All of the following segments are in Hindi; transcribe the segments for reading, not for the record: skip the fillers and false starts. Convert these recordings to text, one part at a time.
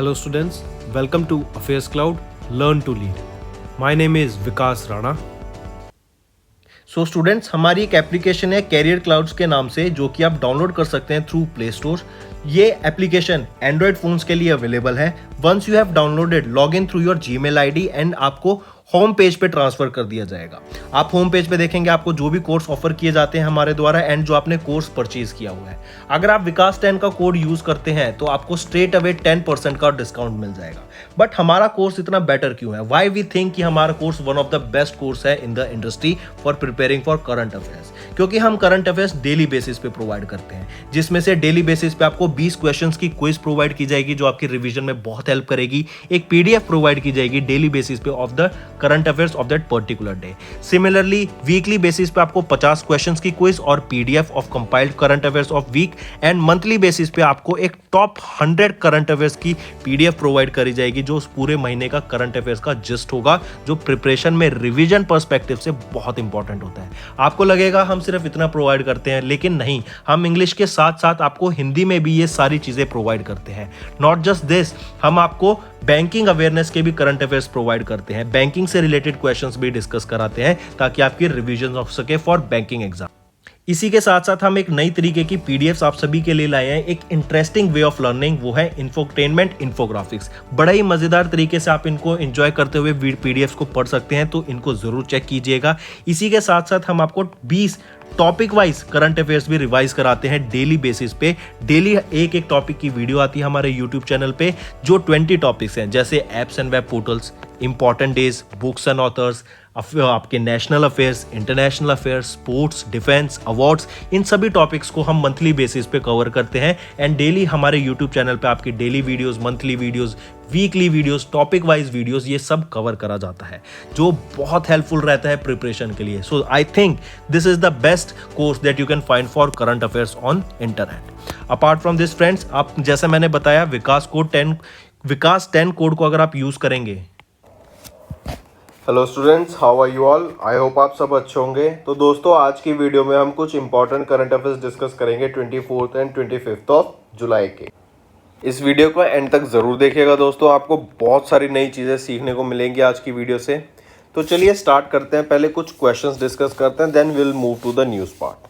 Hello students, welcome to Affairs Cloud, Learn to Lead. My name is Vikas Rana. So students, हमारी एक एप्लीकेशन है कैरियर क्लाउड्स के नाम से, जो कि आप डाउनलोड कर सकते हैं थ्रू प्ले स्टोर। ये एप्लीकेशन एंड्रॉयड फोन्स के लिए अवेलेबल है। Once you have downloaded, log in through your Gmail ID and आपको होम पेज पे ट्रांसफर कर दिया जाएगा। आप होम पेज पे देखेंगे आपको जो भी कोर्स ऑफर किए जाते हैं हमारे द्वारा एंड जो आपने कोर्स परचेज किया हुआ है। अगर आप विकास 10 का कोड यूज करते हैं तो आपको स्ट्रेट अवे 10% का डिस्काउंट मिल जाएगा। बट हमारा कोर्स इतना बेटर क्यों है? वाई वी थिंक कि हमारा course one of the best course है in the industry for preparing for current affairs, क्योंकि हम करंट अफेयर्स डेली बेसिस पे प्रोवाइड करते हैं, जिसमें से डेली बेसिस पे आपको 20 क्वेश्चंस की क्विज प्रोवाइड की जाएगी जो आपकी रिवीजन में बहुत हेल्प करेगी। एक पीडीएफ प्रोवाइड की जाएगी डेली बेसिस पे of the current affairs of that particular day. Similarly weekly basis पे आपको 50 क्वेश्चंस की क्विज और PDF of compiled current affairs of week, and monthly basis पे आपको एक टॉप 100 करंट अफेयर्स की पीडीएफ प्रोवाइड करी जाएगी जो उस पूरे महीने का करंट अफेयर्स का जिस्ट होगा, जो प्रिपरेशन में रिवीजन पर्सपेक्टिव से बहुत इंपॉर्टेंट होता है। आपको लगेगा हम सिर्फ इतना प्रोवाइड करते हैं, लेकिन नहीं, हम इंग्लिश के साथ साथ आपको हिंदी में भी ये सारी चीजें प्रोवाइड करते हैं। नॉट जस्ट दिस, हम आपको बैंकिंग अवेयरनेस के भी करंट अफेयर्स प्रोवाइड करते हैं, बैंकिंग से रिलेटेड क्वेश्चंस भी डिस्कस कराते हैं ताकि आपकी रिवीजन हो सके फॉर बैंकिंग एग्जाम। इसी के साथ साथ हम एक नई तरीके की पीडीएफ्स आप सभी के लिए लाए हैं, एक इंटरेस्टिंग वे ऑफ लर्निंग, वो है इंफोटेनमेंट इन्फोग्राफिक्स। बड़ा ही मजेदार तरीके से आप इनको एंजॉय करते हुए पीडीएफ्स को पढ़ सकते हैं, तो इनको जरूर चेक कीजिएगा। इसी के साथ साथ हम आपको 20 टॉपिक वाइज करंट अफेयर्स भी रिवाइज कराते हैं डेली बेसिस पे। डेली एक एक टॉपिक की वीडियो आती है हमारे यूट्यूब चैनल पे, जो 20 टॉपिक्स हैं, जैसे apps and web portals, important days, books and authors, आपके national affairs, international affairs, sports, defence, awards, इन सभी टॉपिक्स को हम मंथली बेसिस पे कवर करते हैं। एंड डेली हमारे यूट्यूब चैनल पे आपकी daily videos, monthly videos, weekly videos, topic wise videos, ये सब कवर करा जाता है, जो बहुत हेल्पफुल रहता है प्रिपरेशन के लिए। So I think this is the best course that you can find for current affairs on internet. Apart from this friends, आप जैसे मैंने बताया विकास 10 कोड को अगर आप यूज करेंगे। Hello students, how are you all? I hope आप सब अच्छे होंगे। तो दोस्तों, आज की वीडियो में हम कुछ इंपॉर्टेंट करंट अफेयर्स डिस्कस करेंगे 24 एंड 25 ऑफ जुलाई के। इस वीडियो को एंड तक ज़रूर देखिएगा दोस्तों, आपको बहुत सारी नई चीज़ें सीखने को मिलेंगी आज की वीडियो से। तो चलिए स्टार्ट करते हैं। पहले कुछ क्वेश्चंस डिस्कस करते हैं, then will move to the news part.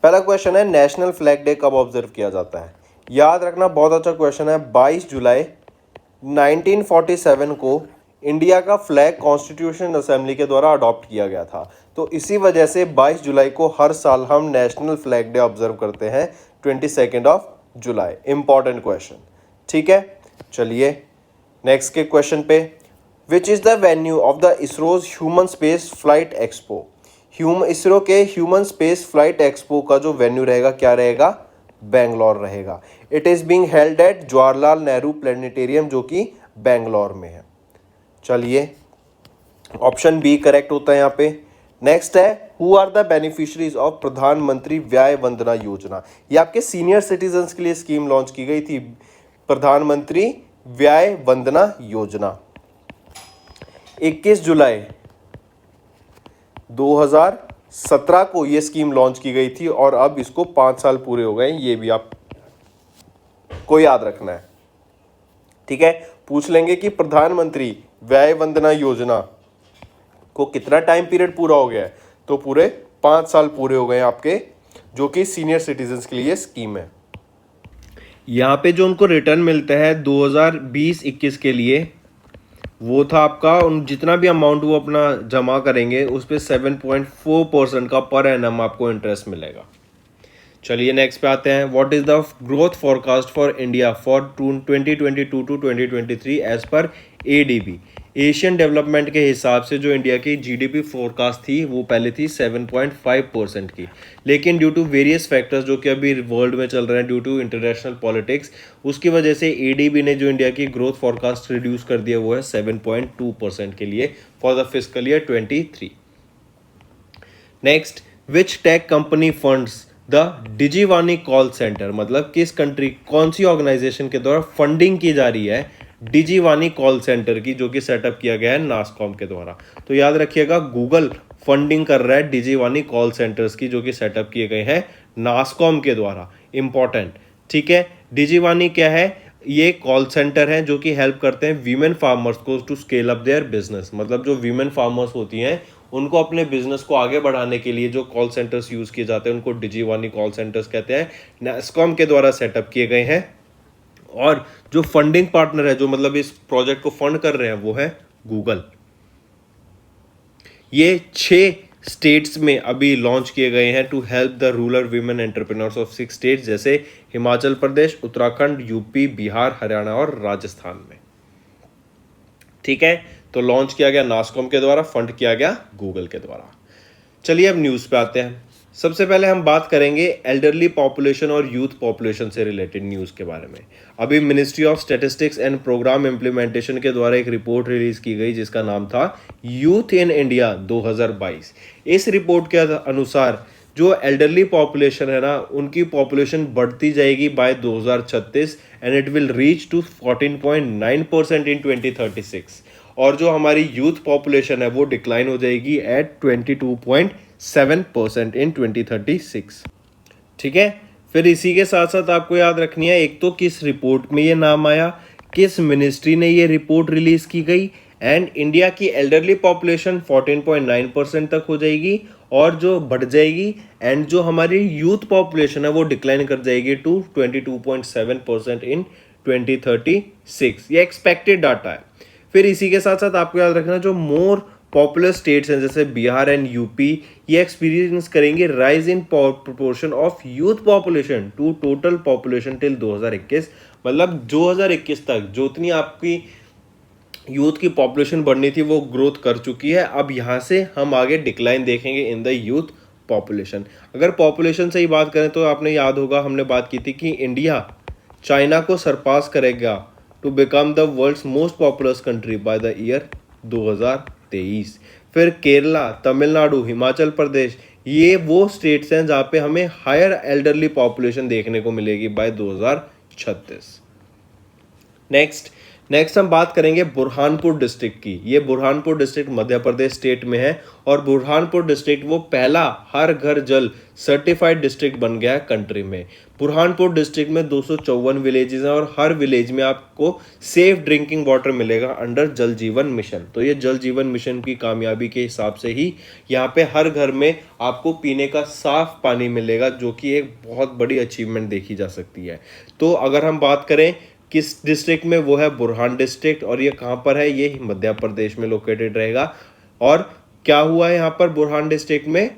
पहला क्वेश्चन है, नेशनल फ्लैग डे कब ऑब्जर्व किया जाता है? याद रखना, बहुत अच्छा क्वेश्चन है। 22 जुलाई 1947 को इंडिया का फ्लैग कॉन्स्टिट्यूशन असेंबली के द्वारा अडॉप्ट किया गया था, तो इसी वजह से 22 जुलाई को हर साल हम नेशनल फ्लैग डे ऑब्जर्व करते हैं 22 ऑफ जुलाई। इंपॉर्टेंट क्वेश्चन, ठीक है। चलिए नेक्स्ट के क्वेश्चन पे, which is the venue of the ISRO's human space flight expo? ISRO के ह्यूमन स्पेस फ्लाइट एक्सपो का जो वेन्यू रहेगा, क्या रहेगा? बेंगलोर रहेगा। It is being held at Jawaharlal Nehru planetarium, जो कि बेंगलोर में है। चलिए ऑप्शन बी करेक्ट होता है यहाँ पे। नेक्स्ट है, who are the beneficiaries of Pradhan Mantri Vaya Vandana Yojana? ये आपके सीनियर सिटीजन्स के लिए स्कीम लॉन्च की गई थी, प्रधानमंत्री व्यय वंदना योजना। 21 जुलाई 2017 को ये स्कीम लॉन्च की गई थी और अब इसको 5 साल पूरे हो गए, ये भी आपको याद रखना है, ठीक है। पूछ लेंगे कि प्रधानमंत्री व्यय वंदना योजना को कितना टाइम पीरियड पूरा हो गया है, तो पूरे 5 साल पूरे हो गए आपके, जो कि सीनियर सिटीजन्स के लिए स्कीम है। यहाँ पे जो उनको रिटर्न मिलता है 2020-21 के लिए, वो था आपका जितना भी अमाउंट वो अपना जमा करेंगे उस पर 7.4% का पर एनम आपको इंटरेस्ट मिलेगा। चलिए नेक्स्ट पे आते हैं, what is the growth forecast for India for 2022 to 2023 as per ADB? Asian development के हिसाब से जो इंडिया की जीडीपी फोरकास्ट थी वो पहले थी 7.5% की, लेकिन ड्यू टू वेरियस फैक्टर्स जो कि अभी वर्ल्ड में चल रहे हैं, ड्यू टू इंटरनेशनल पॉलिटिक्स, उसकी वजह से एडीबी ने जो इंडिया की ग्रोथ फॉरकास्ट रिड्यूस कर दिया वो है 7.2% के लिए for the fiscal year 23। Next, which tech company funds the DigiVaani call center? मतलब किस कंट्री, कौन सी ऑर्गेनाइजेशन के द्वारा फंडिंग की जा रही है डिजीवानी कॉल सेंटर की, जो कि सेटअप किया गया है नासकॉम के द्वारा? तो याद रखिएगा, गूगल फंडिंग कर रहा है डिजीवानी कॉल सेंटर्स की, जो कि सेटअप किए गए हैं नासकॉम के द्वारा। इंपॉर्टेंट, ठीक है। डिजीवानी क्या है? ये कॉल सेंटर हैं जो कि हेल्प करते हैं वीमेन फार्मर्स को to scale up their business. मतलब जो वीमेन फार्मर्स होती हैं उनको अपने बिजनेस को आगे बढ़ाने के लिए जो कॉल सेंटर्स यूज़ किए जाते हैं उनको डिजीवानी कॉल सेंटर्स कहते हैं, नैस्कॉम के द्वारा सेटअप किए गए हैं। और जो फंडिंग पार्टनर है, जो मतलब इस प्रोजेक्ट को फंड कर रहे हैं, वो है गूगल। ये 6 स्टेट्स में अभी लॉन्च किए गए हैं to help the rural women entrepreneurs of 6 states, जैसे हिमाचल प्रदेश, उत्तराखंड, यूपी, बिहार, हरियाणा और राजस्थान में। ठीक है, तो लॉन्च किया गया नास्कॉम के द्वारा, फंड किया गया गूगल के द्वारा। चलिए अब न्यूज़ पे आते हैं। सबसे पहले हम बात करेंगे एल्डरली पॉपुलेशन और यूथ पॉपुलेशन से रिलेटेड न्यूज़ के बारे में। अभी ministry of statistics and programme implementation के द्वारा एक रिपोर्ट रिलीज की गई जिसका नाम था यूथ इन इंडिया 2022। इस रिपोर्ट के अनुसार जो एल्डरली पॉपुलेशन है ना, उनकी पॉपुलेशन बढ़ती जाएगी by 2036 and it will reach to 14.9% in 2036। और जो हमारी यूथ पॉपुलेशन है वो डिक्लाइन हो जाएगी एट 22.7% इन 2036। ठीक है, फिर इसी के साथ साथ आपको याद रखनी है, एक तो किस रिपोर्ट में ये नाम आया, किस मिनिस्ट्री ने ये रिपोर्ट रिलीज की गई, एंड इंडिया की एल्डरली पॉपुलेशन 14.9% तक हो जाएगी और जो बढ़ जाएगी, एंड जो हमारी यूथ पॉपुलेशन है वो डिक्लाइन कर जाएगी टू 22.7% इन 2036। ये एक्सपेक्टेड डाटा है। फिर इसी के साथ साथ आपको याद रखना, जो मोर पॉपुलर स्टेट्स हैं जैसे बिहार एंड यूपी, ये एक्सपीरियंस करेंगे rise in proportion of youth population to total population till 2021। मतलब 2021 तक जो उतनी आपकी यूथ की पॉपुलेशन बढ़नी थी वो ग्रोथ कर चुकी है। अब यहाँ से हम आगे डिक्लाइन देखेंगे इन द यूथ पॉपुलेशन। अगर पॉपुलेशन से ही बात करें तो आपने याद होगा हमने बात की थी कि इंडिया चाइना को सरपास करेगा to become the world's most populous country by the year 2023। फिर केरला, तमिलनाडु, हिमाचल प्रदेश, ये वो स्टेट्स हैं जहाँ पे हमें हायर एल्डरली पॉपुलेशन देखने को मिलेगी बाय 2036। नेक्स्ट हम बात करेंगे बुरहानपुर डिस्ट्रिक्ट की। ये बुरहानपुर डिस्ट्रिक्ट मध्य प्रदेश स्टेट में है और बुरहानपुर डिस्ट्रिक्ट वो पहला हर घर जल सर्टिफाइड डिस्ट्रिक्ट बन गया है कंट्री में। बुरहानपुर डिस्ट्रिक्ट में 254 विलेजेस हैं और हर विलेज में आपको सेफ ड्रिंकिंग वाटर मिलेगा अंडर जल जीवन मिशन। तो ये जल जीवन मिशन की कामयाबी के हिसाब से ही यहाँ पे हर घर में आपको पीने का साफ पानी मिलेगा, जो कि एक बहुत बड़ी अचीवमेंट देखी जा सकती है। तो अगर हम बात करें किस डिस्ट्रिक्ट में, वो है बुरहान डिस्ट्रिक्ट, और ये कहाँ पर है, ये मध्य प्रदेश में लोकेटेड रहेगा। और क्या हुआ है यहाँ पर बुरहान डिस्ट्रिक्ट में,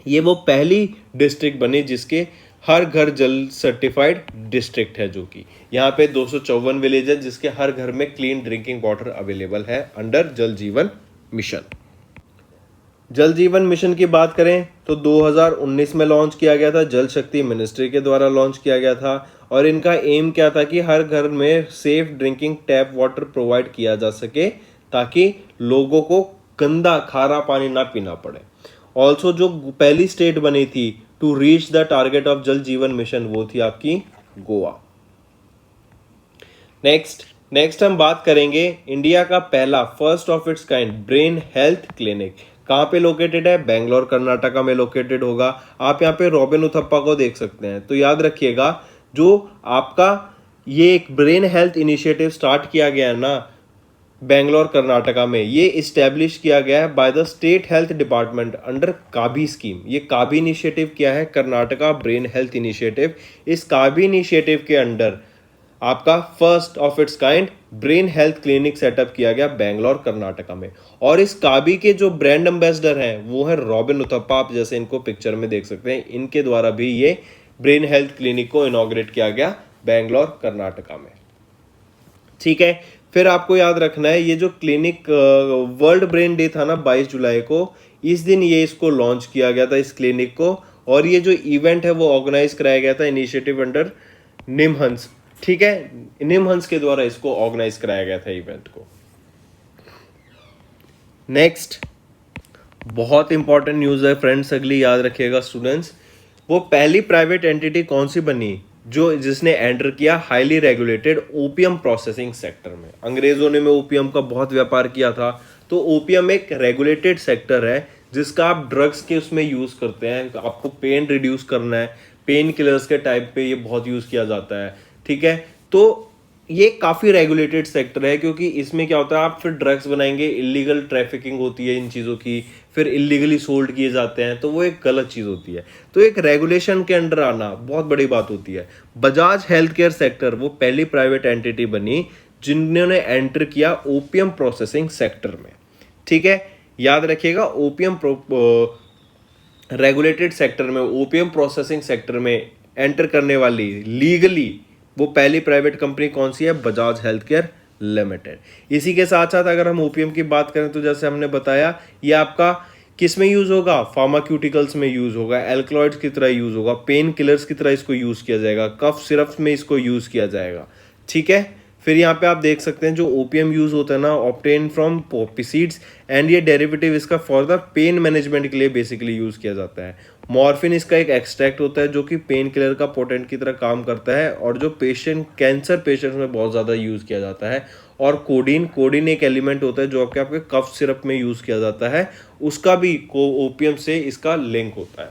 ये वो पहली डिस्ट्रिक्ट बनी जिसके हर घर जल सर्टिफाइड डिस्ट्रिक्ट है, जो कि यहाँ पे 254 विलेज है जिसके हर घर में क्लीन ड्रिंकिंग वाटर अवेलेबल है अंडर जल जीवन मिशन। जल जीवन मिशन की बात करें तो 2019 में लॉन्च किया गया था, जल शक्ति मिनिस्ट्री के द्वारा लॉन्च किया गया था। और इनका एम क्या था कि हर घर में safe drinking tap water provide किया जा सके ताकि लोगों को गंदा खारा पानी ना पीना पड़े। ऑल्सो जो पहली स्टेट बनी थी to reach the target of Jal Jeevan mission वो थी आपकी गोवा। नेक्स्ट हम बात करेंगे इंडिया का पहला first of its kind brain health clinic. कहाँ पे लोकेटेड है, बेंगलोर कर्नाटका में लोकेटेड होगा। आप यहाँ पे रॉबिन उथप्पा को देख सकते हैं। तो याद रखिएगा, जो आपका ये एक ब्रेन हेल्थ इनिशिएटिव स्टार्ट किया गया है ना बेंगलोर कर्नाटका में, ये इस्टेब्लिश किया गया है by the state health department under काबी स्कीम। ये काबी इनिशिएटिव क्या है, कर्नाटका ब्रेन हेल्थ इनिशिएटिव। इस काबी इनिशिएटिव के अंडर आपका first of its kind brain health clinic setup किया गया बेंगलोर कर्नाटका में। और इस काबी के जो ब्रांड एम्बेसडर हैं वो है रॉबिन उथप्पा। आप जैसे इनको पिक्चर में देख सकते हैं, इनके द्वारा भी ये ब्रेन हेल्थ क्लिनिक को इनॉग्रेट किया गया बेंगलोर कर्नाटका में। ठीक है, फिर आपको याद रखना है ये जो क्लिनिक वर्ल्ड ब्रेन डे था ना 22 जुलाई को, इस दिन ये इसको लॉन्च किया गया था इस क्लिनिक को। और ये जो इवेंट है वो ऑर्गेनाइज कराया गया था इनिशिएटिव अंडर निमहंस। ठीक है, निमहंस के द्वारा इसको ऑर्गेनाइज कराया गया था इवेंट को। नेक्स्ट बहुत इंपॉर्टेंट न्यूज़ है फ्रेंड्स, अगली याद रखिएगा स्टूडेंट्स। वो पहली प्राइवेट एंटिटी कौन सी बनी जिसने एंटर किया highly regulated opium processing sector में। अंग्रेजों ने में ओपियम का बहुत व्यापार किया था। तो ओपियम एक रेगुलेटेड सेक्टर है जिसका आप ड्रग्स के उसमें यूज़ करते हैं। आपको पेन रिड्यूस करना है, पेन किलर्स के टाइप पे ये बहुत यूज़ किया जाता है। ठीक है, तो ये काफ़ी रेगुलेटेड सेक्टर है, क्योंकि इसमें क्या होता है, आप फिर ड्रग्स बनाएंगे, इलीगल ट्रैफिकिंग होती है इन चीज़ों की, फिर इलीगली सोल्ड किए जाते हैं, तो वो एक गलत चीज़ होती है। तो एक रेगुलेशन के अंडर आना बहुत बड़ी बात होती है। बजाज हेल्थ केयर सेक्टर वो पहली प्राइवेट एंटिटी बनी जिन्होंने एंटर किया ओपियम प्रोसेसिंग सेक्टर में। ठीक है, याद रखिएगा, ओपियम रेगुलेटेड सेक्टर में, ओपियम प्रोसेसिंग सेक्टर में एंटर करने वाली लीगली वो पहली प्राइवेट कंपनी कौन सी है? Bajaj health care limited. इसी के साथ साथ अगर हम ओपीएम की बात करें तो जैसे हमने बताया, ये आपका किस में यूज होगा? फार्माक्यूटिकल्स में यूज होगा, एल्कलॉइड्स की तरह यूज होगा, पेन किलर्स की तरह इसको यूज किया जाएगा, कफ सिरप में इसको यूज किया जाएगा। ठीक है, फिर यहाँ पे आप देख सकते हैं जो ओपीएम यूज होता है ना, obtain from Poppy seeds, and ये डेरिवेटिव इसका फॉर द पेन मैनेजमेंट के लिए बेसिकली यूज किया जाता है। मॉर्फिन इसका एक एक्सट्रैक्ट होता है जो कि पेन किलर का पोटेंट की तरह काम करता है, और जो कैंसर पेशेंट्स में बहुत ज़्यादा यूज़ किया जाता है। और कोडीन एक एलिमेंट होता है जो आपके कफ सिरप में यूज़ किया जाता है, उसका भी ओपीएम से इसका लिंक होता है।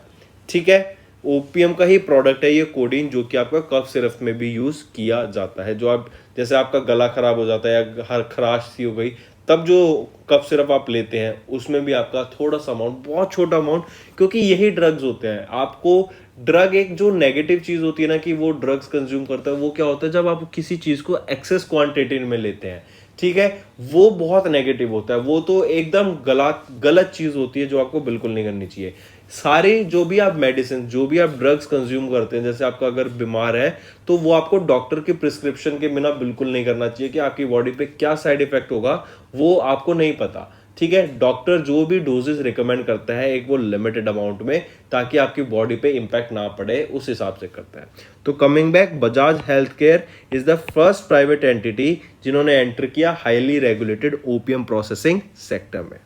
ठीक है, ओपीएम का ही प्रोडक्ट है ये कोडीन, जो कि आपका कफ सिरप में भी यूज़ किया जाता है। जो आप जैसे आपका गला खराब हो जाता है या हर खराश सी हो गई, तब जो कफ सिरप आप लेते हैं उसमें भी आपका थोड़ा सा अमाउंट, बहुत छोटा अमाउंट, क्योंकि यही ड्रग्स होते हैं। आपको ड्रग एक जो नेगेटिव चीज होती है ना कि वो ड्रग्स कंज्यूम करता है, वो क्या होता है जब आप किसी चीज को एक्सेस क्वांटिटी में लेते हैं। ठीक है, वो बहुत नेगेटिव होता है, वो तो एकदम गलत चीज होती है जो आपको बिल्कुल नहीं करनी चाहिए। सारे जो भी आप मेडिसिन, जो भी आप ड्रग्स कंज्यूम करते हैं, जैसे आपका अगर बीमार है तो वो आपको डॉक्टर के प्रिस्क्रिप्शन के बिना बिल्कुल नहीं करना चाहिए, कि आपकी बॉडी पे क्या साइड इफेक्ट होगा वो आपको नहीं पता। ठीक है, डॉक्टर जो भी डोजेस रिकमेंड करता है एक वो लिमिटेड अमाउंट में, ताकि आपकी बॉडी पे इंपैक्ट ना पड़े, उस हिसाब से करता है। तो coming back, Bajaj health care is the first private entity जिन्होंने एंटर किया highly regulated OPM processing sector में।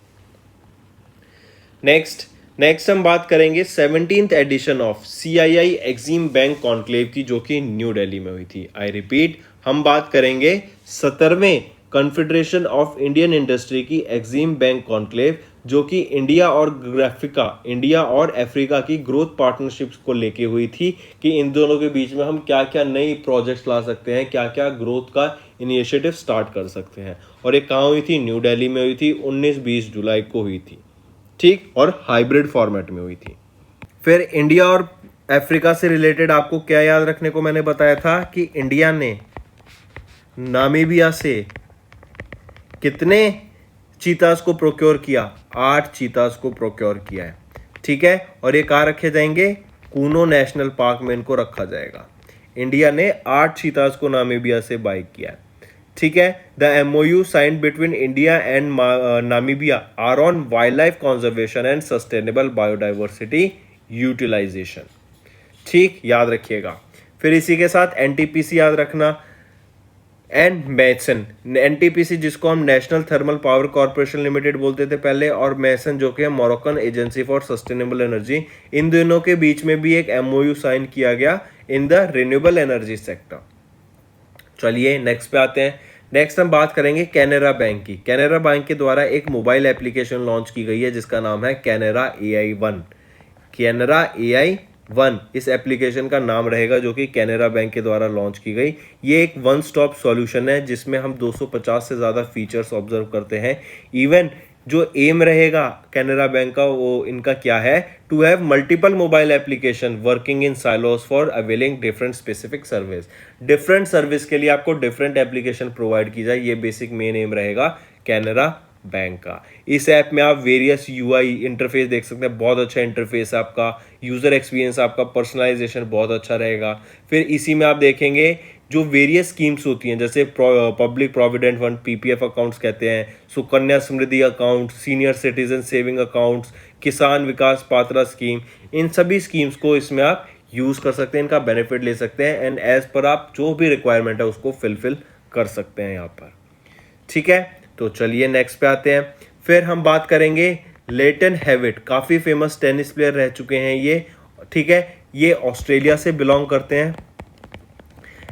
नेक्स्ट हम बात करेंगे 17th edition of CII Exim bank conclave की, जो कि न्यू दिल्ली में हुई थी। आई रिपीट, हम बात करेंगे 17वें कॉन्फेडरेशन ऑफ इंडियन इंडस्ट्री की एक्सिम बैंक कॉन्क्लेव, जो कि इंडिया और अफ्रीका की ग्रोथ पार्टनरशिप्स को लेके हुई थी, कि इन दोनों के बीच में हम क्या क्या नई प्रोजेक्ट्स ला सकते हैं, क्या क्या ग्रोथ का इनिशिएटिव स्टार्ट कर सकते हैं। और ये कहाँ हुई थी? न्यू दिल्ली में हुई थी, 19-20 जुलाई को हुई थी। ठीक, और हाइब्रिड फॉर्मेट में हुई थी। फिर इंडिया और अफ्रीका से रिलेटेड आपको क्या याद रखने को मैंने बताया था कि इंडिया ने नामीबिया से कितने चीतास को प्रोक्योर किया? 8 चीतास को प्रोक्योर किया है। ठीक है, और ये कहाँ रखे जाएंगे? कूनो नेशनल पार्क में इनको रखा जाएगा। इंडिया ने 8 चीतास को नामीबिया से बाय किया है। ठीक है, the MOU signed between India and Namibia are on wild life conservation and sustainable biodiversity utilisation. ठीक, याद रखिएगा। फिर इसी के साथ NTPC याद रखना, एंड मैसन। NTPC जिसको हम national thermal power corporation limited बोलते थे पहले, और मैसन जो कि है Moroccan agency for sustainable energy, इन दोनों के बीच में भी एक MOU साइन किया गया in the renewable energy sector. चलिए नेक्स्ट पे आते हैं। नेक्स्ट हम बात करेंगे कैनरा बैंक की। कैनरा बैंक के द्वारा एक मोबाइल एप्लीकेशन लॉन्च की गई है जिसका नाम है कैनरा AI1। कैनरा AI1 इस एप्लीकेशन का नाम रहेगा, जो कि कैनरा बैंक के द्वारा लॉन्च की गई। ये एक वन स्टॉप सॉल्यूशन है जिसमें हम 250 से ज़्यादा फीचर्स ऑब्जर्व करते हैं। इवन जो एम रहेगा कैनरा बैंक का, वो इनका क्या है? To have multiple mobile application working in silos for availing different specific service. Different service के लिए आपको डिफरेंट एप्लीकेशन प्रोवाइड की जाए, ये बेसिक मेन एम रहेगा कैनरा बैंक का। इस ऐप में आप वेरियस UI इंटरफेस देख सकते हैं, बहुत अच्छा इंटरफेस है आपका, यूजर एक्सपीरियंस आपका, पर्सनलाइजेशन बहुत अच्छा रहेगा। फिर इसी में आप देखेंगे जो वेरियस स्कीम्स होती हैं, जैसे public provident fund, PPF accounts कहते हैं, Sukanya Samriddhi account, senior citizen saving accounts, Kisan Vikas Patra scheme, इन सभी स्कीम्स को इसमें आप यूज़ कर सकते हैं, इनका बेनिफिट ले सकते हैं, एंड एज पर आप जो भी रिक्वायरमेंट है उसको फिल कर सकते हैं यहाँ पर। ठीक है, तो चलिए नेक्स्ट पे आते हैं। फिर हम बात करेंगे लेटन हेविट, काफ़ी फेमस टेनिस प्लेयर रह चुके हैं ये। ठीक है, ये ऑस्ट्रेलिया से बिलोंग करते हैं,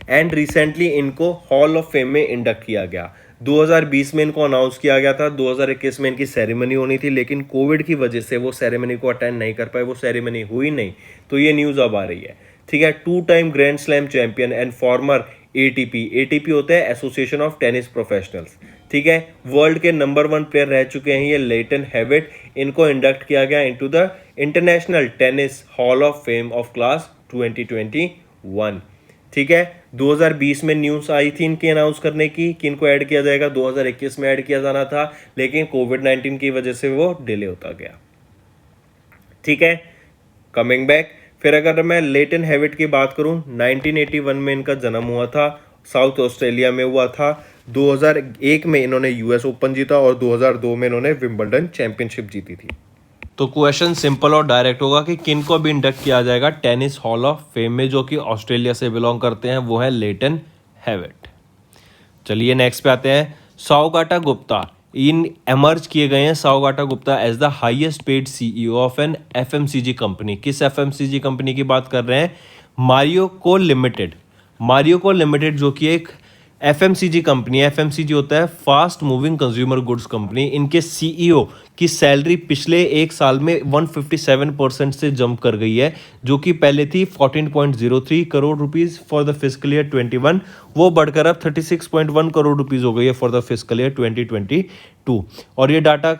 एंड रिसेंटली इनको हॉल ऑफ फेम में इंडक्ट किया गया। 2020 में इनको अनाउंस किया गया था, 2021 में इनकी सेरेमनी होनी थी, लेकिन कोविड की वजह से वो सेरेमनी को अटेंड नहीं कर पाए, वो सेरेमनी हुई नहीं, तो ये न्यूज़ अब आ रही है। ठीक है, 2 time grand slam champion and farmer ATP. ATP होता है एसोसिएशन ऑफ टेनिस प्रोफेशनल्स, ठीक है। वर्ल्ड के नंबर 1 प्लेयर रह चुके हैं ये लेटन हेविट। इनको इंडक्ट किया गया into the international tennis hall of fame of class 2021, ठीक है। 2020 में न्यूज़ आई थी इनकी अनाउंस करने की कि इनको ऐड किया जाएगा, 2021 में ऐड किया जाना था, लेकिन कोविड-19 की वजह से वो डिले होता गया, ठीक है। कमिंग बैक, फिर अगर मैं लेटन हेविट की बात करूं, 1981 में इनका जन्म हुआ था, साउथ ऑस्ट्रेलिया में हुआ था। 2001 में इन्होंने यूएस ओपन जीता और 2002 में इन्होंने विंबलडन चैंपियनशिप जीती थी। तो क्वेश्चन सिंपल और डायरेक्ट होगा कि किन को भी इंडक्ट किया जाएगा टेनिस हॉल ऑफ फेम में, जो कि ऑस्ट्रेलिया से बिलोंग करते हैं, वो है लेटन हेविट। चलिए नेक्स्ट पे आते हैं। साओगाटा गुप्ता इन एमर्ज किए गए हैं Saugata Gupta as the highest paid CEO of an FMCG company. किस एफएमसीजी कंपनी की बात कर रहे हैं? मारियोको लिमिटेड। मारियोको लिमिटेड जो कि एक एफएमसीजी कंपनी है। एफएमसीजी होता है fast moving consumer goods company. इनके सीईओ की सैलरी पिछले एक साल में 157% से जंप कर गई है, जो कि पहले थी 14.03 crore rupees for the fiscal year 21, वो बढ़कर अब 36.1 करोड़ रुपीस हो गई है फॉर द फिस्कल ईयर 2022। और ये डाटा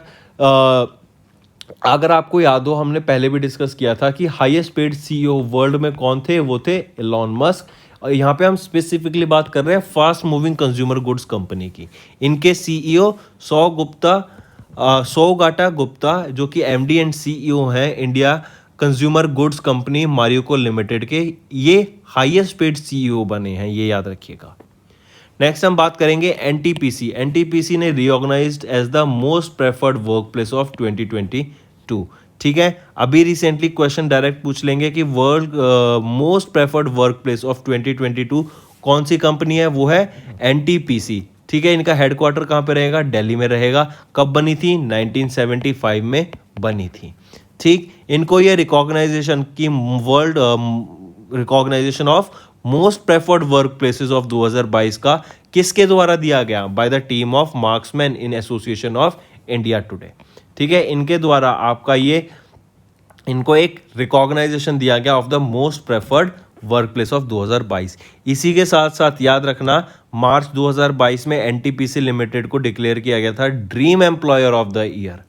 अगर आपको याद हो, हमने पहले भी डिस्कस किया था कि हाईएस्ट पेड सीईओ वर्ल्ड में कौन थे, वो थे एलॉन मस्क। और यहाँ पे हम स्पेसिफिकली बात कर रहे हैं fast moving consumer goods company की। इनके सीईओ साओगाटा गुप्ता जो कि एमडी एंड सीईओ हैं India consumer goods company Marico limited के, ये हाईएस्ट पेड सीईओ बने हैं, ये याद रखिएगा। नेक्स्ट हम बात करेंगे एनटीपीसी। एनटीपीसी ने recognised as the most preferred work place of 2022, ठीक है। अभी रिसेंटली क्वेश्चन डायरेक्ट पूछ लेंगे कि world most preferred work place of 2022 कौन सी कंपनी है, वो है एनटीपीसी, ठीक है। इनका हेडक्वार्टर कहाँ पे रहेगा? दिल्ली में रहेगा। कब बनी थी? 1975 में बनी थी, ठीक। इनको ये रिकॉग्नाइजेशन की world recognisation of most preferred work places of 2022 का किसके द्वारा दिया गया? By the team of marksman in association of India Today, ठीक है। इनके द्वारा आपका ये इनको एक रिकॉग्नाइजेशन दिया गया of the most preferred work place of 2022। इसी के साथ साथ याद रखना, मार्च 2022 में एनटीपीसी लिमिटेड को डिक्लेयर किया गया था dream employer of the year,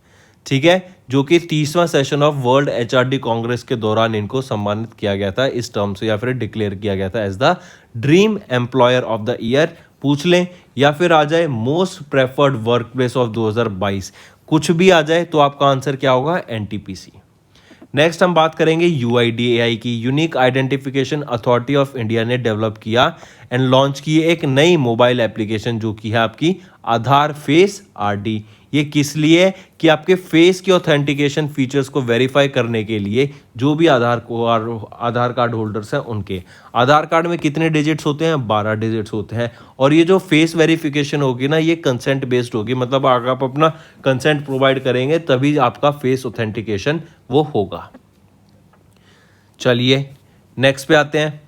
ठीक है, जो कि 30वां session of world HRD congress के दौरान इनको सम्मानित किया गया था इस टर्म से, या फिर डिक्लेयर किया गया था as the dream employer of the year. पूछ लें या फिर आ जाए most preferred work place of 2022, कुछ भी आ जाए तो आपका आंसर क्या होगा? एनटीपीसी। नेक्स्ट हम बात करेंगे यूआईडीएआई की। Unique identification authority of India ने डेवलप किया एंड लॉन्च की एक नई मोबाइल एप्लीकेशन जो कि है आपकी आधार फेस आरडी। ये किस लिए? कि आपके फेस की ऑथेंटिकेशन फीचर्स को वेरीफाई करने के लिए जो भी आधार कार्ड होल्डर्स हैं उनके आधार कार्ड में कितने डिजिट्स होते हैं? 12 डिजिट्स होते हैं। और ये जो फेस वेरिफिकेशन होगी ना, ये कंसेंट बेस्ड होगी, मतलब अगर आप अपना कंसेंट प्रोवाइड करेंगे तभी आपका फेस ऑथेंटिकेशन वो होगा। चलिए नेक्स्ट पे आते हैं।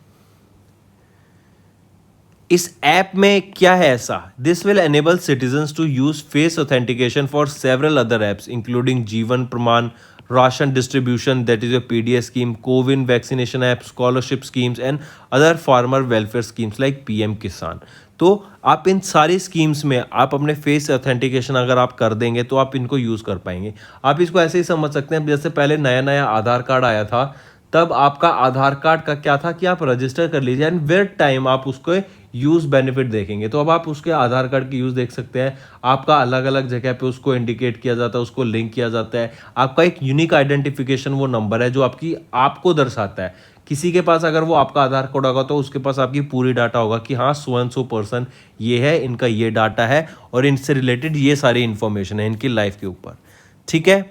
इस ऐप में क्या है ऐसा? This will enable citizens to use face authentication for several other apps including Jeevan Pramaan, ration distribution that is a PDS scheme, CoWIN vaccination app, scholarship schemes and other farmer welfare schemes like PM Kisan. तो आप इन सारी स्कीम्स में आप अपने फेस ऑथेंटिकेशन अगर आप कर देंगे तो आप इनको यूज़ कर पाएंगे। आप इसको ऐसे ही समझ सकते हैं, जैसे पहले नया नया आधार कार्ड आया था, तब आपका आधार कार्ड का क्या था कि आप रजिस्टर कर लीजिए एंड विद टाइम आप उसको यूज़ बेनिफिट देखेंगे। तो अब आप उसके आधार कार्ड की यूज़ देख सकते हैं। आपका अलग अलग जगह पे उसको इंडिकेट किया जाता है, उसको लिंक किया जाता है। आपका एक यूनिक आइडेंटिफिकेशन वो नंबर है जो आपको दर्शाता है। किसी के पास अगर वो आपका आधार कार्ड होगा तो उसके पास आपकी पूरी डाटा होगा कि हाँ सो एंड सो पर्सन ये है, इनका ये डाटा है और इनसे रिलेटेड ये सारी इन्फॉर्मेशन है इनकी लाइफ के ऊपर, ठीक है।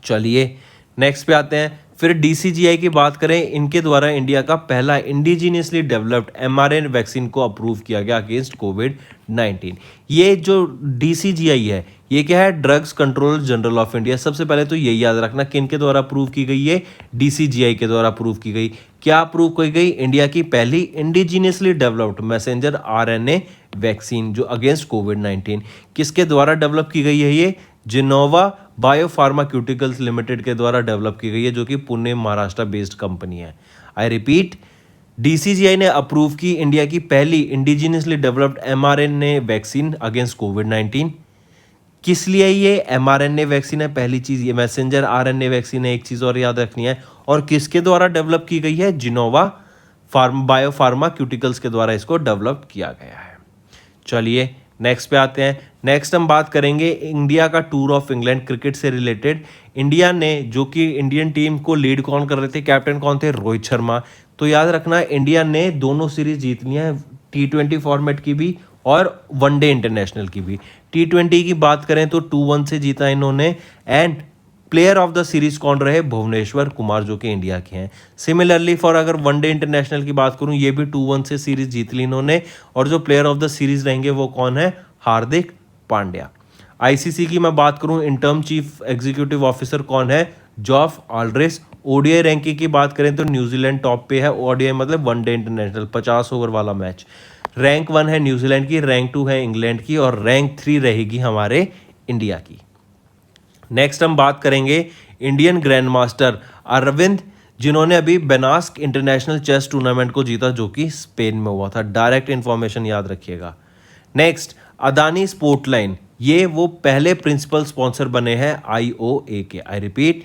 चलिए नेक्स्ट पे आते हैं। फिर डीसीजीआई की बात करें, इनके द्वारा इंडिया का पहला इंडिजीनियसली डेवलप्ड एमआरएनए वैक्सीन को अप्रूव किया गया अगेंस्ट कोविड-19। ये जो डीसीजीआई है ये क्या है? Drugs controller general of India. सबसे पहले तो यही याद रखना किन के द्वारा अप्रूव की गई है? डीसीजीआई के द्वारा अप्रूव की गई। क्या अप्रूव की गई? इंडिया की पहली indigenously developed messenger RNA vaccine जो अगेंस्ट कोविड-19। किसके द्वारा डेवलप की गई है? ये जिनोवा बायोफार्माक्यूटिकल्स लिमिटेड के द्वारा डेवलप की गई है, जो कि पुणे महाराष्ट्र बेस्ड कंपनी है। आई रिपीट, DCGI ने अप्रूव की इंडिया की पहली indigenously developed mRNA vaccine against कोविड-19। किस लिए ये mRNA वैक्सीन है? पहली चीज ये मैसेंजर RNA वैक्सीन है, एक चीज और याद रखनी है। और किसके द्वारा डेवलप की गई है? जिनोवा बायोफार्माक्यूटिकल्स के द्वारा इसको डेवलप किया गया है। चलिए नेक्स्ट पे आते हैं। नेक्स्ट हम बात करेंगे इंडिया का टूर ऑफ इंग्लैंड क्रिकेट से रिलेटेड। इंडिया ने, जो कि इंडियन टीम को लीड कौन कर रहे थे, कैप्टन कौन थे? रोहित शर्मा। तो याद रखना इंडिया ने दोनों सीरीज जीत ली हैं, T20 फॉर्मेट की भी और वनडे इंटरनेशनल की भी। T20 की बात करें तो 2-1 से जीता इन्होंने। And player of the series कौन रहे? भुवनेश्वर कुमार, जो कि इंडिया के हैं। सिमिलरली फॉर अगर वनडे इंटरनेशनल की बात करूं, ये भी 2-1 से सीरीज जीत ली इन्होंने। और जो प्लेयर ऑफ द सीरीज रहेंगे वो कौन है? हार्दिक पांड्या। आईसीसी की मैं बात करूं, इंटर्म चीफ एग्जीक्यूटिव ऑफिसर कौन है? जॉफ आल्ड्रिस। ओडीआई रैंकिंग की बात करें तो न्यूजीलैंड टॉप पे है। ओडीआई मतलब वनडे इंटरनेशनल 50 ओवर वाला मैच। रैंक 1 है न्यूजीलैंड की, रैंक 2 है इंग्लैंड की और रैंक 3 रहेगी हमारे इंडिया की। नेक्स्ट हम बात करेंगे इंडियन ग्रैंड मास्टर अरविंद, जिन्होंने अभी बेनास्क इंटरनेशनल चेस टूर्नामेंट को जीता, जो कि स्पेन में हुआ था। डायरेक्ट इन्फॉर्मेशन याद रखिएगा। नेक्स्ट अदानी स्पोर्ट लाइन, ये वो पहले प्रिंसिपल स्पॉन्सर बने हैं IOA के। I repeat,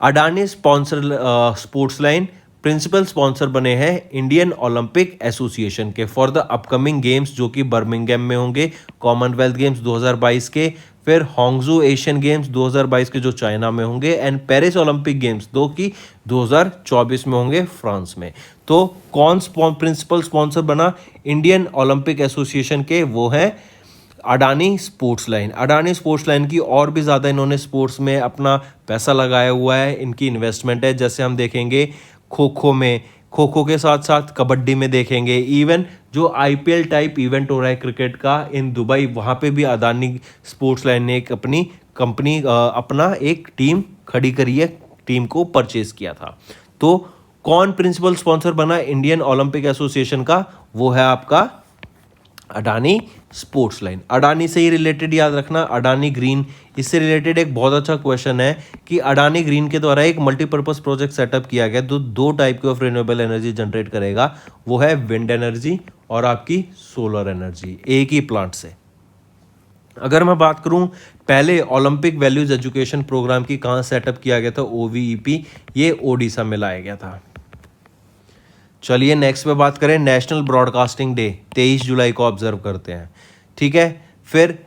Adani sports line principal sponsor बने हैं इंडियन ओलंपिक एसोसिएशन के फॉर द अपकमिंग गेम्स, जो कि बर्मिंगहम में होंगे, कॉमनवेल्थ गेम्स 2022 के, फिर हांगजू एशियन गेम्स 2022 के जो चाइना में होंगे, एंड पेरिस ओलंपिक गेम्स दो की 2024 में होंगे फ्रांस में। तो कौन प्रिंसिपल स्पॉन्सर बना इंडियन ओलंपिक एसोसिएशन के? वो है Adani sports line. Adani sports line की और भी ज़्यादा इन्होंने स्पोर्ट्स में अपना पैसा लगाया हुआ है, इनकी इन्वेस्टमेंट है। जैसे हम देखेंगे खो खो में, खो खो के साथ साथ कबड्डी में देखेंगे। इवन जो IPL टाइप इवेंट हो रहा है क्रिकेट का इन दुबई, वहाँ पे भी अदानी स्पोर्ट्स लाइन ने एक अपनी कंपनी अपना एक टीम खड़ी करी है, टीम को परचेज किया था। तो कौन प्रिंसिपल स्पॉन्सर बना इंडियन ओलंपिक एसोसिएशन का? वो है आपका अडानी स्पोर्ट्स लाइन। अडानी से ही रिलेटेड याद रखना अडानी ग्रीन, इससे रिलेटेड एक बहुत अच्छा क्वेश्चन है कि अडानी ग्रीन के द्वारा एक मल्टीपर्पज प्रोजेक्ट सेटअप किया गया तो दो टाइप के ऑफ रिन्यूएबल एनर्जी जनरेट करेगा। वो है विंड एनर्जी और आपकी सोलर एनर्जी, एक ही प्लांट से। अगर मैं बात करूं पहले ओलंपिक वैल्यूज एजुकेशन प्रोग्राम की कहाँ सेटअप किया गया था, OVEP, ये ओडिशा में लाया गया था। चलिए नेक्स्ट पे बात करें, नेशनल ब्रॉडकास्टिंग डे 23 जुलाई को ऑब्जर्व करते हैं। ठीक है, फिर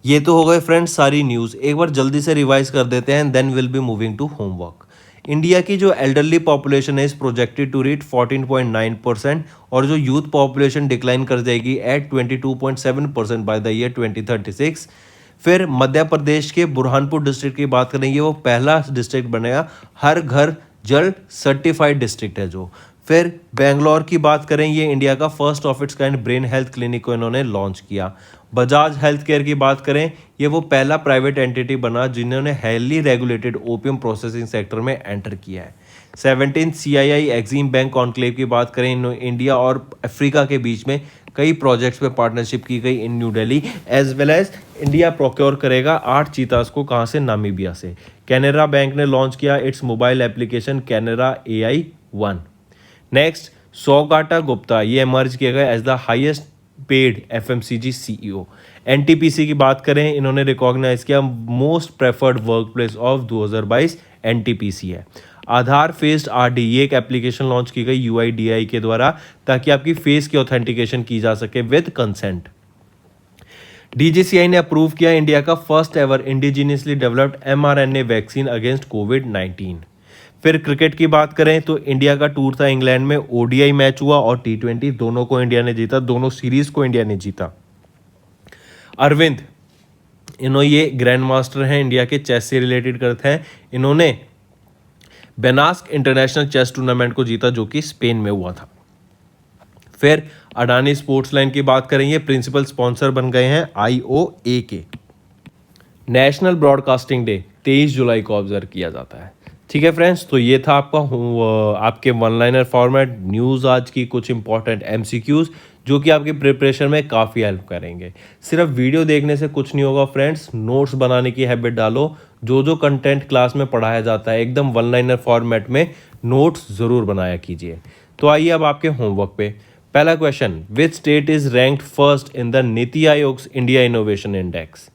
ये तो हो गए फ्रेंड्स सारी न्यूज़। एक बार जल्दी से रिवाइज कर देते हैं, then will be moving to homework. India की जो एल्डरली पॉपुलेशन है इज प्रोजेक्टेड टू रीच 14.9% और जो यूथ पॉपुलेशन डिक्लाइन कर जाएगी एट 22.7% बाय द ईयर 2036। फिर मध्य प्रदेश के बुरहानपुर डिस्ट्रिक्ट की बात करेंगे, वो पहला डिस्ट्रिक्ट बनेगा हर घर जल सर्टिफाइड डिस्ट्रिक्ट है जो। फिर बेंगलोर की बात करें, ये इंडिया का first of its kind brain health clinic को इन्होंने लॉन्च किया। बजाज हेल्थ केयर की बात करें, ये वो पहला प्राइवेट एंटिटी बना जिन्होंने highly regulated opium processing sector में एंटर किया है। 17 CII एक्सिम बैंक कॉन्क्लेव की बात करें, इंडिया और अफ्रीका के बीच में कई प्रोजेक्ट्स पे पार्टनरशिप की गई in New Delhi, as well as India procure करेगा 8 चीतास को, कहाँ से? नामीबिया से। कैनरा बैंक ने लॉन्च किया its mobile application Canara AI1। Next Saugata Gupta, ये एमर्ज किया गया as the highest paid FMCG CEO। NTPC की बात करें, इन्होंने रिकॉग्नाइज किया most preferred work place of 2022 NTPC है। आधार फेस्ड RD, ये एक एप्लीकेशन लॉन्च की गई UIDAI के द्वारा ताकि आपकी फेस की ऑथेंटिकेशन की जा सके विद कंसेंट। DGCI ने अप्रूव किया इंडिया का first ever indigenously developed mRNA vaccine against कोविड-19। फिर क्रिकेट की बात करें तो इंडिया का टूर था इंग्लैंड में, ODI मैच हुआ और T20 दोनों को इंडिया ने जीता, दोनों सीरीज को इंडिया ने जीता। अरविंद, इन्होंने ये ग्रैंड मास्टर हैं इंडिया के, चेस से रिलेटेड करते हैं। इन्होंने बेनास्क इंटरनेशनल चेस टूर्नामेंट को जीता जो कि स्पेन में हुआ था। फिर अडानी स्पोर्ट्स लाइन की बात करेंगे, प्रिंसिपल स्पॉन्सर बन गए हैं IOA के। नेशनल ब्रॉडकास्टिंग डे 23 जुलाई को ऑब्जर्व किया जाता है। ठीक है फ्रेंड्स, तो ये था आपके वन लाइनर फॉर्मेट न्यूज़ आज की, कुछ इंपॉर्टेंट MCQs जो कि आपकी प्रिपरेशन में काफ़ी हेल्प करेंगे। सिर्फ वीडियो देखने से कुछ नहीं होगा फ्रेंड्स, नोट्स बनाने की हैबिट डालो। जो जो कंटेंट क्लास में पढ़ाया जाता है एकदम वन लाइनर फॉर्मेट में नोट्स ज़रूर बनाया कीजिए। तो आइए अब आपके होमवर्क पे। पहला question, which state is ranked first in the NITI Aayog India innovation index.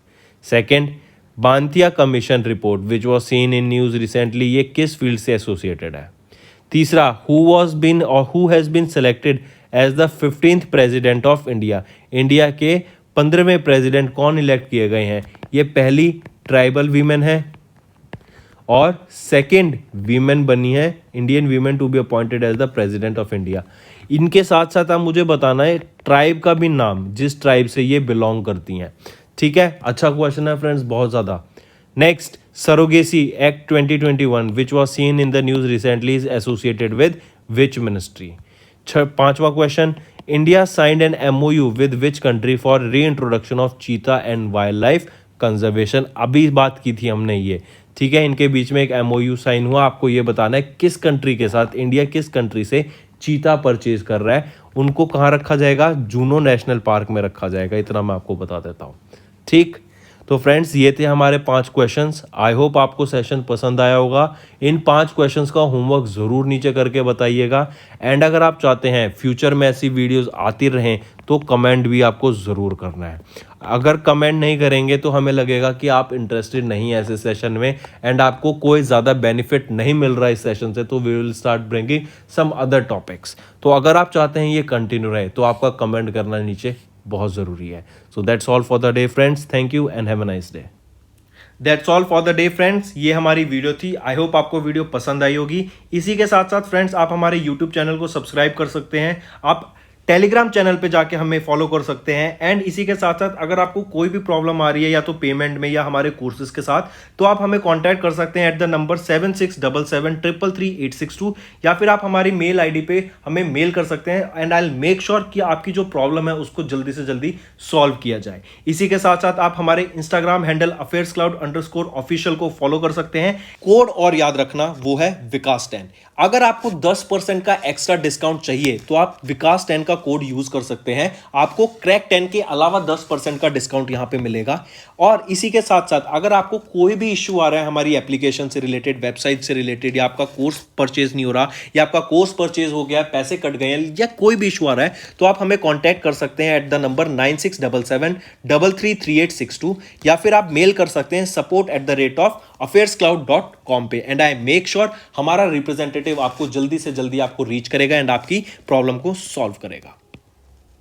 Second, Bantia commission report which was seen in news recently, ये किस फील्ड से एसोसिएटेड है। तीसरा, who has been selected as the 15th president of India, India के 15वें प्रेसिडेंट कौन इलेक्ट किए गए हैं। ये पहली ट्राइबल वीमेन है और सेकंड वीमेन बनी है Indian women to be appointed as the president of India. इनके साथ साथ आप मुझे बताना है ट्राइब का भी नाम, जिस ट्राइब से ये बिलोंग करती हैं। ठीक है, अच्छा क्वेश्चन है फ्रेंड्स, बहुत ज़्यादा। Next, surrogacy act 2021 which was seen in the news recently is associated with which ministry. पांचवा question, India signed an MOU with which country for reintroduction of cheetah and wild life conservation. अभी बात की थी हमने ये, ठीक है, इनके बीच में एक MOU साइन हुआ। आपको ये बताना है किस कंट्री के साथ, इंडिया किस कंट्री से चीता परचेज कर रहा है। उनको कहाँ रखा जाएगा, जूनो नेशनल पार्क में रखा जाएगा, इतना मैं आपको बता देता हूँ। ठीक, तो फ्रेंड्स ये थे हमारे 5 क्वेश्चंस। आई होप आपको सेशन पसंद आया होगा। इन 5 क्वेश्चंस का होमवर्क ज़रूर नीचे करके बताइएगा। एंड अगर आप चाहते हैं फ्यूचर में ऐसी वीडियोस आती रहें तो कमेंट भी आपको ज़रूर करना है। अगर कमेंट नहीं करेंगे तो हमें लगेगा कि आप इंटरेस्टेड नहीं है ऐसे सेशन में एंड आपको कोई ज़्यादा बेनिफिट नहीं मिल रहा है इस सेशन से, तो we will start bringing some other topics. तो अगर आप चाहते हैं ये कंटिन्यू रहे तो आपका कमेंट करना नीचे बहुत ज़रूरी है। So that's all for the day friends, thank you and have a nice day. That's all for the day friends, ये हमारी वीडियो थी। आई होप आपको वीडियो पसंद आई होगी। इसी के साथ साथ फ्रेंड्स आप हमारे यूट्यूब चैनल को सब्सक्राइब कर सकते हैं, आप टेलीग्राम चैनल पे जाके हमें फॉलो कर सकते हैं। एंड इसी के साथ साथ अगर आपको कोई भी प्रॉब्लम आ रही है या तो पेमेंट में या हमारे कोर्सेज के साथ, तो आप हमें कांटेक्ट कर सकते हैं एट द नंबर 7677333862 या फिर आप हमारी मेल आईडी पे हमें मेल कर सकते हैं and I will make sure कि आपकी जो प्रॉब्लम है उसको जल्दी से जल्दी सॉल्व किया जाए। इसी के साथ साथ आप हमारे इंस्टाग्राम हैंडल affairscloud_official को फॉलो कर सकते हैं। कोड और याद रखना, वो है विकास 10। अगर आपको 10% का एक्स्ट्रा डिस्काउंट चाहिए तो आप विकास 10 का कोड यूज कर सकते हैं, आपको क्रैक 10 के अलावा 10% का डिस्काउंट यहां पे मिलेगा। और इसी के साथ साथ अगर आपको कोई भी इश्यू आ रहा है हमारी एप्लीकेशन से रिलेटेड, वेबसाइट से रिलेटेड, या आपका कोर्स परचेज नहीं हो रहा या आपका कोर्स परचेज हो गया, पैसे कट गए हैं या कोई भी इश्यू आ रहा है, तो आप हमें कॉन्टैक्ट कर सकते हैं एट द नंबर 9677333862 या फिर आप मेल कर सकते हैं support@affairscloud.com पे। एंड आई मेक श्योर हमारा रिप्रेजेंटेटिव आपको जल्दी से जल्दी आपको रीच करेगा एंड आपकी प्रॉब्लम को सॉल्व करेगा।